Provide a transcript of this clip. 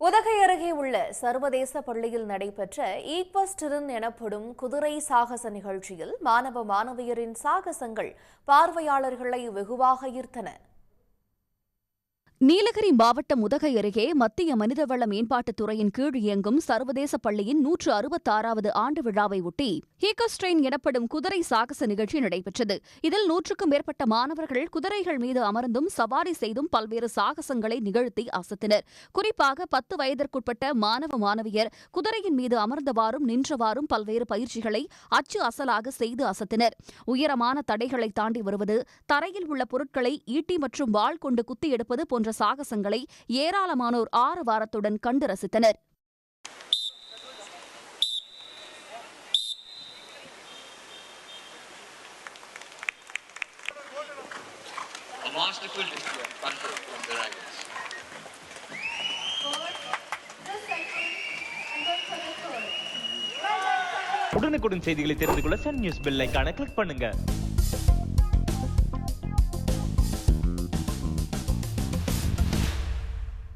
உதகை அருகே உள்ள சர்வதேச பள்ளியில் நடைபெற்ற ஈக்வஸ்டிரன் எனப்படும் குதிரை சாகச நிகழ்ச்சியில் மாணவ மாணவியரின் சாகசங்கள் பார்வையாளர்களை வெகுவாக ஈர்த்தன. நீலகிரி மாவட்டம் உதகை அருகே மத்திய மனிதவள மேம்பாட்டுத் துறையின் கீழ் இயங்கும் சர்வதேச பள்ளியின் 166வது ஆண்டு விழாவை ஒட்டி ஈக்வஸ்டிரன் எனப்படும் குதிரை சாகச நிகழ்ச்சி நடைபெற்றது. இதில் 100க்கும் மேற்பட்ட மாணவர்கள் குதிரைகள் மீது அமர்ந்தும் சவாரி செய்தும் பல்வேறு சாகசங்களை நிகழ்த்தி அசத்தினர். குறிப்பாக 10 வயதிற்குட்பட்ட மாணவ மாணவியர் குதிரையின் மீது அமர்ந்தவாறும் நின்றவாறும் பல்வேறு பயிற்சிகளை அச்சு அசலாக செய்து அசத்தினர். உயரமான தடைகளை தாண்டி வருவது, தரையில் உள்ள பொருட்களை ஈட்டி மற்றும் வாள் கொண்டு குத்தி எடுப்பது போன்ற சாகசங்களை ஏராளமானோர் ஆரவாரத்துடன் கண்டு ரசித்தனர். உடனுக்குடன் செய்திகளை தெரிந்து கொள்ள சன் நியூஸ் பெல் ஐகானை கிளிக் பண்ணுங்க.